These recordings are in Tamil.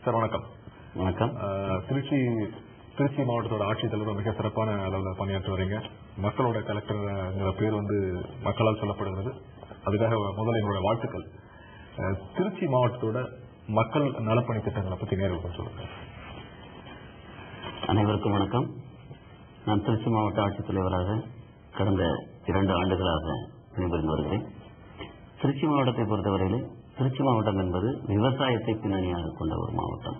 சார் வணக்கம். வணக்கம். திருச்சி மாவட்டத்தோட ஆட்சித்தலைவர் மிக சிறப்பான அளவில் பணியாற்றி வரீங்க. மக்களோட கலெக்டர் பேர் மக்களால் சொல்லப்படுகிறது. அதுக்காக முதல்ல எங்களுடைய வாழ்த்துக்கள். திருச்சி மாவட்டத்தோட மக்கள் நலப்பணி திட்டங்களை பற்றி நேரில் சொல்லுங்க. அனைவருக்கும் வணக்கம். நான் திருச்சி மாவட்ட ஆட்சித்தலைவராக கடந்த 2 ஆண்டுகளாக பணிபுரிந்து வருகிறேன். திருச்சி மாவட்டத்தை பொறுத்தவரையில் திருச்சி மாவட்டம் என்பது விவசாயத்தை பின்னணியாக கொண்ட ஒரு மாவட்டம்.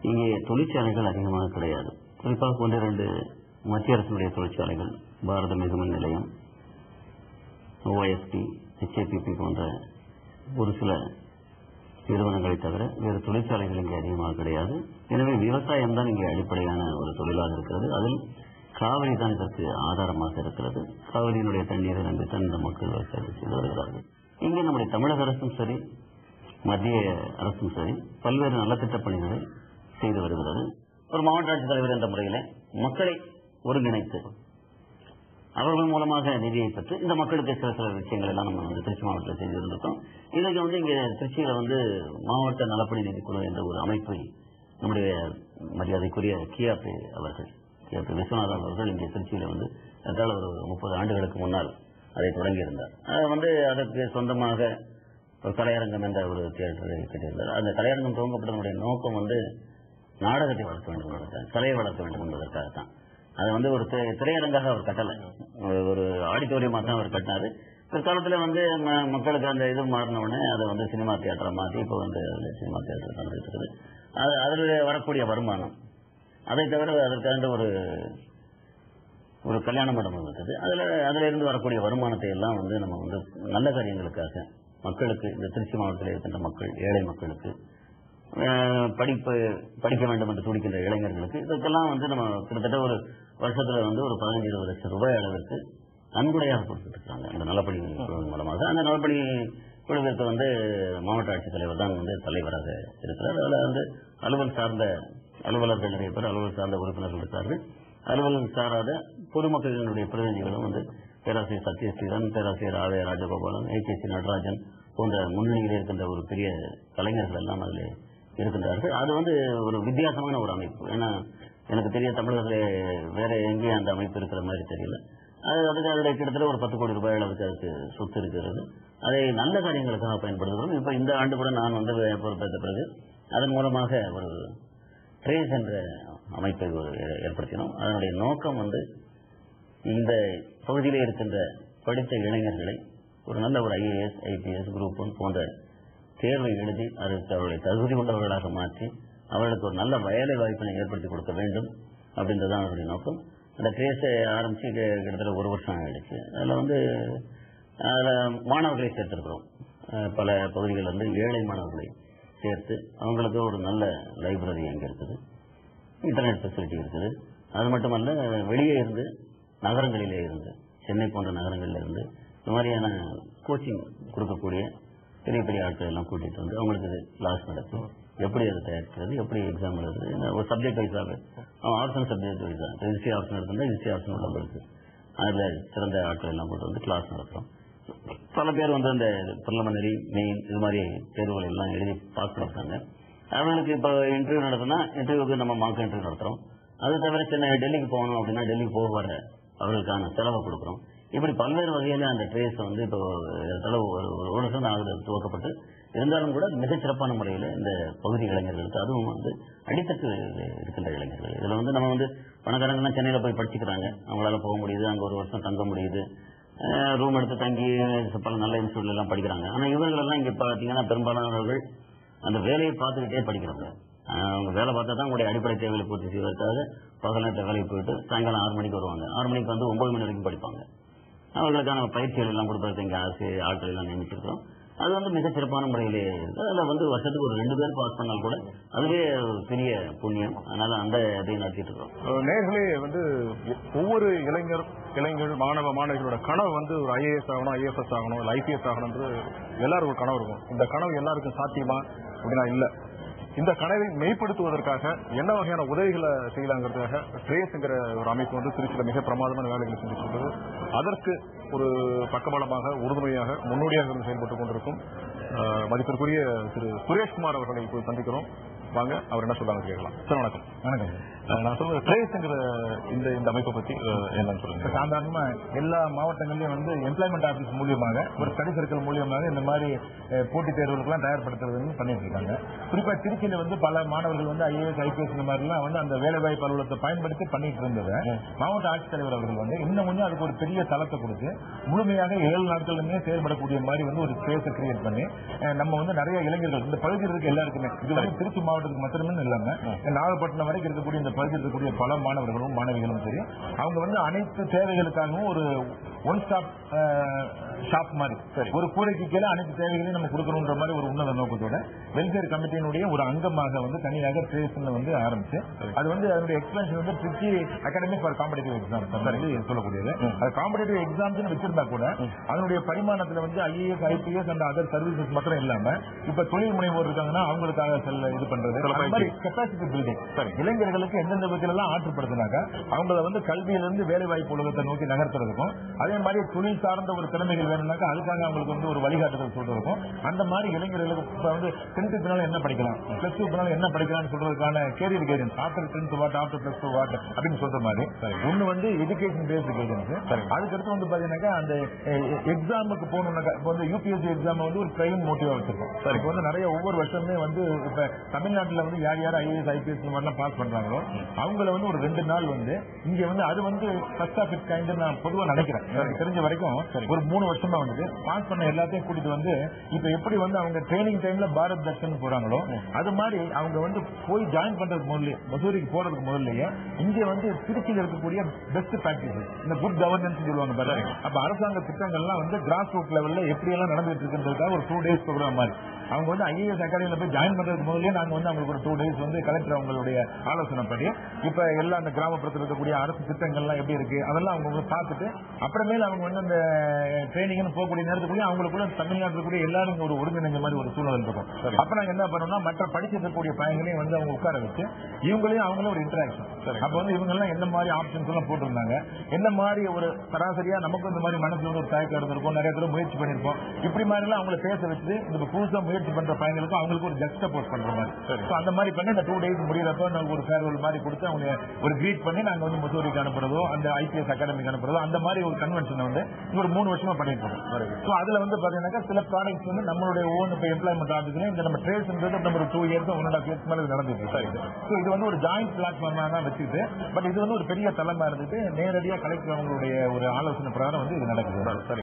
இங்கே தொழிற்சாலைகள் அதிகமாக கிடையாது. குறிப்பாக 1-2 மத்திய அரசுடைய தொழிற்சாலைகள், பாரத மிகுமின் நிலையம், OSP, HAPP போன்ற ஒரு சில நிறுவனங்களை தவிர வேறு தொழிற்சாலைகள் இங்கே அதிகமாக கிடையாது. எனவே விவசாயம் தான் இங்கே அடிப்படையான ஒரு தொழிலாக இருக்கிறது. அதில் காவிரி தான் இதற்கு ஆதாரமாக இருக்கிறது. காவிரியினுடைய தண்ணீரை நம்பித்தான் இந்த மக்கள் விவசாயம் செய்து வருகிறார்கள். இங்கே நம்முடைய தமிழக அரசும் சரி, மத்திய அரசும் சரி பல்வேறு நலத்திட்ட பணிகளை செய்து வருகிறது. ஒரு மாவட்ட ஆட்சித்தலைவர் என்ற முறையில் மக்களை ஒருங்கிணைத்து அவர்கள் மூலமாக நிதியை பெற்று இந்த மக்களுக்கு சில விஷயங்கள் எல்லாம் நம்ம திருச்சி மாவட்டத்தில் செய்து இருந்திருக்கோம். இன்னைக்கு இங்கே திருச்சியில மாவட்ட நலப்பணி நிதிக்குழு என்ற ஒரு அமைப்பை நம்முடைய மரியாதைக்குரிய கியாபி விஸ்வநாதன் அவர்கள் இங்கே திருச்சியில ஏற்றால் ஒரு 30 ஆண்டுகளுக்கு முன்னால் அதை தொடங்கியிருந்தார். அதற்கு சொந்தமாக ஒரு கலையரங்கம் என்ற ஒரு தியேட்டரை கட்டியிருந்தார். அந்த கலையரங்கம் துவங்கப்பட்டதனுடைய நோக்கம் நாடகத்தை வளர்க்க வேண்டும் என்பதற்காக, கலையை வளர்க்க வேண்டும் என்பதற்காகத்தான். அது ஒரு திரையரங்காக அவர் கட்டலை, ஒரு ஆடிட்டோரியமாக தான் அவர் கட்டினாரு. பிற்காலத்தில் மக்களுக்கு அந்த இது மாறின உடனே அதை சினிமா தியேட்டரை மாற்றி இப்போ சினிமா தியேட்டர் நடந்துட்டு இருக்குது. அதில் வரக்கூடிய வருமானம், அதை தவிர அதற்காக ஒரு கல்யாண மண்டபம் இருக்குது. அதில் இருந்து வரக்கூடிய வருமானத்தை எல்லாம் நம்ம நல்ல காரியங்களுக்காக மக்களுக்கு, இந்த திருச்சி மாவட்டத்தில் இருக்கின்ற மக்கள், ஏழை மக்களுக்கு, படிக்க வேண்டும் என்று துடிக்கின்ற இளைஞர்களுக்கு, இதற்கெல்லாம் நம்ம கிட்டத்தட்ட ஒரு வருஷத்துல ஒரு 15-20 லட்சம் ரூபாய் அளவிற்கு நன்கொடையாக கொடுத்துருக்காங்க அந்த நலப்பணி குழுவின் மூலமாக. அந்த நலப்பணி குழுவிற்கு மாவட்ட ஆட்சித்தலைவர் தான் தலைவராக இருக்கிறார். அதில் அலுவல் சார்ந்த அலுவலர்கள் நிறைய பேர், அலுவல் சார்ந்த உறுப்பினர்கள் இருக்கிறார்கள். அலுவலகம் சாராத பொதுமக்களினுடைய பிரதிநிதிகளும் பேராசிரியர் சத்யஸ்ரீதன், பேராசிரியர் ஆவே ராஜகோபாலன், HSC நடராஜன் போன்ற முன்னணியில் இருக்கின்ற ஒரு பெரிய கலைஞர்கள் எல்லாம் அதில் இருக்கின்றார்கள். அது ஒரு வித்தியாசமான ஒரு அமைப்பு. ஏன்னா எனக்கு தெரிய தமிழகத்திலே வேற எங்கேயும் அந்த அமைப்பு இருக்கிற மாதிரி தெரியல. அதுக்கு அதில் கிட்டத்தட்ட ஒரு 10 கோடி ரூபாய் அளவுக்கு அதுக்கு சொத்து இருக்கிறது. அதை நல்ல காரியங்களுக்காக பயன்படுத்துகிறோம். இப்போ இந்த ஆண்டு கூட நான் பொறுப்பேற்ற பிறகு அதன் மூலமாக ஒரு ட்ரேஸ் என்ற அமைப்பை ஏற்படுத்தினோம். அதனுடைய நோக்கம் இந்த பகுதியில் இருக்கின்ற படித்த இளைஞர்களை ஒரு நல்ல ஒரு IAS, IPS, குரூப் 1 போன்ற தேர்வை எழுதி அதற்கு அவர்களை தகுதி கொண்டவர்களாக மாற்றி அவர்களுக்கு ஒரு நல்ல வேலை வாய்ப்பினை ஏற்படுத்தி கொடுக்க வேண்டும் அப்படின்றதான் அவருடைய நோக்கம். அந்த ட்ரேஸை ஆரம்பித்து கிட்டத்தட்ட 1 வருஷம் ஆயிடுச்சு. அதில் மாணவர்களை சேர்த்திருக்கிறோம். பல பகுதிகளில் ஏழை மாணவர்களை சேர்த்து அவங்களுக்கு ஒரு நல்ல லைப்ரரி அங்கே இருக்குது, இன்டர்நெட் ஃபெசிலிட்டி இருக்குது. அது மட்டுமல்ல, வெளியே இருந்து நகரங்களிலே இருந்து, சென்னை போன்ற நகரங்களில் இருந்து இந்த மாதிரியான கோச்சிங் கொடுக்கக்கூடிய பெரிய பெரிய ஆட்கள் எல்லாம் கூட்டிட்டு அவங்களுக்கு கிளாஸ் நடத்தி எப்படி அதை தயாரிக்கிறது, எப்படி எக்ஸாம் எழுதுறது, ஒரு சப்ஜெக்ட் வைஸாக ஆப்ஷன் சப்ஜெக்ட் வைஸாக ஹிஸ்ட்ரி ஆப்ஷன் எடுத்திருந்தால் ஹிஸ்ட்ரி ஆப்ஷன் உள்ளவங்களுக்கு அதில் சிறந்த ஆட்கள் எல்லாம் கொண்டு கிளாஸ் நடத்துகிறோம். பல பேர் அந்த பிரிலிமினரி, மெயின் இது மாதிரி தேர்வுகள் எல்லாம் எழுதி பாஸ் பண்ணிருக்காங்க. அவங்களுக்கு இப்போ இன்டர்வியூ நடத்தினா இன்டர்வியூக்கு நம்ம மார்க் இன்டர்வியூ நடத்துகிறோம். அது தவிர டெல்லிக்கு போகணும் அப்படின்னா டெல்லிக்கு போக வர அவர்களுக்கான செலவை கொடுக்குறோம். இப்படி பல்வேறு வகையில் அந்த ட்ரேஸ் இப்போ ஒரு வருஷம் ஆகுது துவக்கப்பட்டு, இருந்தாலும் கூட மிகச்சிறப்பான முறையில் இந்த பகுதி இளைஞர்களுக்கு, அதுவும் அடித்தட்டு இருக்கின்ற இளைஞர்கள், இதில் நம்ம பணக்காரங்கள்லாம் சென்னையில் போய் படிச்சுக்கிறாங்க, அவங்களால போக முடியுது, அங்கே ஒரு வருஷம் தங்க முடியுது, ரூம் எடுத்து தங்கி பல நல்ல இன்ஸ்டியூட்ல எல்லாம் படிக்கிறாங்க. ஆனால் இவர்கள் எல்லாம் இங்கே பார்த்தீங்கன்னா பெரும்பாலானவர்கள் அந்த வேலையை பார்த்துக்கிட்டே படிக்கிறாங்க. அவங்க வேலை பார்த்தா தான் உங்களுடைய அடிப்படை தேவைகளை பூர்த்தி செய்வதற்காக பகல் நேரத்தில் வேலைக்கு போயிட்டு சாயங்காலம் 6 மணிக்கு வருவாங்க. 6 மணிக்கு 9 மணி வரைக்கும் படிப்பாங்க. அவர்களுக்கான பயிற்சிகள் எல்லாம் கொடுப்பதற்கு இங்கே ஆட்கள் எல்லாம் நியமிச்சிருக்கிறோம். அது மிகச் சிறப்பான முறையிலே இருக்குது. அதில் வருஷத்துக்கு ஒரு 2 பேர் பாஸ் பண்ணால் கூட அதுவே ஒரு பெரிய புண்ணியம். அதனால அந்த இதையும் நடத்திட்டு இருக்கோம். நேர்களே ஒவ்வொரு இளைஞர்கள் மாணவிகளோட கனவு ஒரு IAS ஆகணும், IFS ஆகணும், இல்லை IPS ஆகணும் எல்லாருக்கும் ஒரு கனவு இருக்கும். இந்த கனவு எல்லாருக்கும் சாத்தியமா அப்படின்னா இல்லை. இந்த கனவை மெய்ப்படுத்துவதற்காக என்ன வகையான உதவிகளை செய்யலாங்கிறதுக்காக ட்ரேஸ்ங்கிற ஒரு அமைப்பு திருச்சியில் மிக பிரமாதமான வேலைகளை செஞ்சுட்டு அதற்கு ஒரு பக்கபலமாக, உறுதுணையாக, முன்னோடியாக இருந்து செயல்பட்டுக் கொண்டிருக்கும் மதிப்பிற்குரிய திரு சுரேஷ்குமார் அவர்களை இப்போது சந்திக்கிறோம். வாங்க அவர் என்ன சொல்றாங்க கேட்கலாம். சார் வணக்கம். வணக்கம். நான் சொல்றது ட்ரேஸ்ங்கிற இந்த அமைப்பை பத்தி என்னன்னு சொல்லுங்க. சாதாரணமா எல்லா மாவட்டங்கள்லயும் வந்து எம்ப்ளாய்மெண்ட் ஆபீஸ் மூலியமாக ஒரு ஸ்டடி சர்க்கிள் மூலியமாக இந்த மாதிரி போட்டித் தேர்வுகளுக்கெல்லாம் தயார்படுத்துறது பண்ணிட்டு இருக்காங்க. குறிப்பா திருச்சியில வந்து பல மாணவர்கள் வந்து ஐஏஎஸ் ஐபிஎஸ் இந்த மாதிரிலாம் வந்து அந்த வேலைவாய்ப்பு அலுவலகத்தை பயன்படுத்தி பண்ணிட்டு இருந்ததை மாவட்ட ஆட்சித்தலைவர் அவர்கள் வந்து இன்னும் கொஞ்சம் அதுக்கு ஒரு பெரிய தளத்தை கொடுத்து முழுமையாக 7 நாட்களுமே செயல்படக்கூடிய மாதிரி வந்து ஒரு ஸ்பேஸை கிரியேட் பண்ணி நம்ம வந்து நிறைய இளைஞர்கள் இந்த பகுதியில் இருக்க எல்லாருக்குமே இதுவரை திருச்சி மாவட்டத்துக்கு மாத்திரமே இல்லாம நாகப்பட்டினம் வரைக்கும் இருக்கக்கூடிய இந்த பகுதியில் இருக்கக்கூடிய பல மாணவர்களும் மாணவிகளும் சரி அவங்க வந்து அனைத்து தேவைகளுக்காகவும் ஒரு ஒன் ஸ்டாப் ஷாப் மாதிரி சரி ஒரு கூரைக்கு கீழே அனைத்து தேவைகளையும் நம்ம கொடுக்கணுன்ற மாதிரி ஒரு உன்னத நோக்கத்தோட வெல்ஃபேர் கமிட்டியினுடைய ஒரு அங்கமாக வந்து தனியாக ட்ரேஸ்ன்னு வந்து ஆரம்பிச்சு அது வந்து அதனுடைய எக்ஸ்பென்ஷன் வந்து Trichy academy for competitive exam சொல்லக்கூடியது. அது காம்படிட்டிவ் எக்ஸாம்ஸ் வச்சிருந்தா கூட அதனுடைய பரிமாணத்துல வந்து IAS IPS and other services மாத்திரம் இல்லாம இப்ப தொழில் முனைவோர் இருக்காங்கன்னா அவங்களுக்காக இது பண்றது கெப்பாசிட்டி பில்டிங் சரி இளைஞர்களுக்கு எந்தெந்த விதத்துல எல்லாம் ஆற்றுப்படுத்தினாக்க அவங்களை வந்து கல்வியிலிருந்து வேலை வாய்ப்பு உலகத்தை நோக்கி நகர்த்துறதுக்கும் அதே மாதிரி தொழில் சார்ந்த ஒரு திறமைகள் வேணும்னாக்கா அதுக்காக அவங்களுக்கு வந்து ஒரு வழிகாட்டுதல் சொல்றதுக்கும் அந்த மாதிரி இளைஞர்களுக்கு வந்து 10th பின்னால என்ன படிக்கலாம் பிளஸ் 2 பின்னால என்ன படிக்கலாம்னு சொல்றதுக்கான career guidance after 10th what after plus 2 what அப்படின்னு சொல்ற மாதிரி ஒண்ணு வந்து எஜுகேஷன் பேஸ்ட் கைடன்ஸ் அதுக்கடுத்து வந்து பாத்தீங்கன்னா அந்த எக்ஸாமுக்கு போகணும்னாக்கா இப்போ வந்து யூபிஎஸ்சி எக்ஸாம் வந்து ஒரு பிரைம் மோட்டிவா வச்சிருக்கோம். இப்போ வந்து நிறைய ஒவ்வொரு வருஷமே வந்து இப்ப தமிழ்நாட்டில் வந்து யார் யார் ஐஏஎஸ் ஐபிஎஸ் மாதிரிலாம் பாஸ் பண்றாங்களோ அவங்கள வந்து ஒரு 2 நாள் வந்து இங்க வந்து அது வந்து ஃபர்ஸ்ட் ஆஃப் இட் கைண்ட் நான் பொதுவா நினைக்கிறேன். எனக்கு தெரிஞ்ச வரைக்கும் ஒரு 3 வருஷமா வந்து பாஸ் பண்ண எல்லாத்தையும் கூட்டிட்டு வந்து இப்ப எப்படி வந்து அவங்க ட்ரைனிங் டைம்ல பாரத் தர்ஷன் போறாங்களோ அது மாதிரி அவங்க வந்து போய் ஜாயின் பண்றதுக்கு முதல்ல மசூரிக்கு போறதுக்கு முதல்லயே இங்க வந்து திருச்சியில் இருக்கக்கூடிய பெஸ்ட் பிராக்டிசஸ் இந்த குட் கவர்னன்ஸ் சொல்லுவாங்க பாருங்க. அப்ப அரசாங்க திட்டங்கள்லாம் வந்து கிராஸ் ரூட் லெவல்ல எப்படி எல்லாம் நடந்துட்டு இருக்குன்றதுக்காக ஒரு 2 days ப்ரோக்ராம் மாதிரி அவங்க வந்து ஐஏஎஸ் அகாடமியில போய் ஜாயின் பண்றதுக்கு முதல்ல நாங்க வந்து அவங்களுக்கு ஒரு 2 days வந்து கலெக்டர் அவங்களுடைய ஆலோசனை படி இப்ப எல்லா அந்த கிராமப்புறத்தில் இருக்கக்கூடிய அரசு திட்டங்கள்லாம் எப்படி இருக்கு அதெல்லாம் அவங்க பார்த்துட்டு அப்புறமேல அவங்க வந்து அந்த ட்ரைனிங் போகக்கூடிய நேரத்துக்குள்ளே அவங்களுக்குள்ள தமிழ்நாட்டில் கூடிய எல்லாரும் ஒரு ஒருங்கிணைந்த மாதிரி ஒரு சூழல் இருக்கும். அப்ப நாங்க என்ன பண்ணோம்னா மற்ற படிச்சிருக்கக்கூடிய பையங்களையும் வந்து அவங்க உட்கார வச்சு இவங்களையும் அவங்களும் ஒரு இன்டராக்ஷன் அப்ப வந்து இவங்க எல்லாம் எந்த மாதிரி ஆப்ஷன்ஸ் எல்லாம் போட்டிருந்தாங்க என்ன மாதிரி ஒரு சராசரியா நமக்கு இந்த மாதிரி மனசுல ஒரு தயக்கம் இருந்திருக்கும் நிறைய பேர் முயற்சி பண்ணிருப்போம் இப்படி மாதிரி எல்லாம் அவங்களை பேச வச்சு இந்த புதுசா முயற்சி பண்ற பையங்களுக்கும் அவங்களுக்கு ஒரு ஜஸ்ட் சப்போர்ட் பண்ற மாதிரி அந்த மாதிரி பண்ணி இந்த 2 days முடியறப்ப நாங்க ஒரு ஃபேர்வெல் மாதிரி கொடுத்து அவங்க ஒரு கிரீட் பண்ணி நாங்க வந்து மசூரிக்கு அனுப்புறதோ அந்த ஐபிஎஸ் அகாடமிக்கு அனுப்புறதோ அந்த மாதிரி ஒரு கன்வென்ஷன் வந்து ஒரு 3 வருஷமா பண்ணிட்டு இருக்கோம். அதுல வந்து பாத்தீங்கன்னா சில ப்ராடக்ட்ஸ் வந்து நம்மளுடைய ஓன் இப்ப எம்ப்ளாய்மெண்ட் ஆபீஸ்ல இந்த நம்ம ட்ரேஸ்ன்றது நம்ம ஒரு 2 years 1.5 years மேல நடந்துட்டு இருக்கு. இது வந்து ஒரு ஜாயிண்ட் பிளாட்ஃபார்மா தான் வச்சுட்டு பட் இது வந்து ஒரு பெரிய தளமா இருந்துட்டு நேரடியா கலெக்டர் அவங்களுடைய ஒரு ஆலோசனை பிரகாரம் வந்து இது நடக்குது.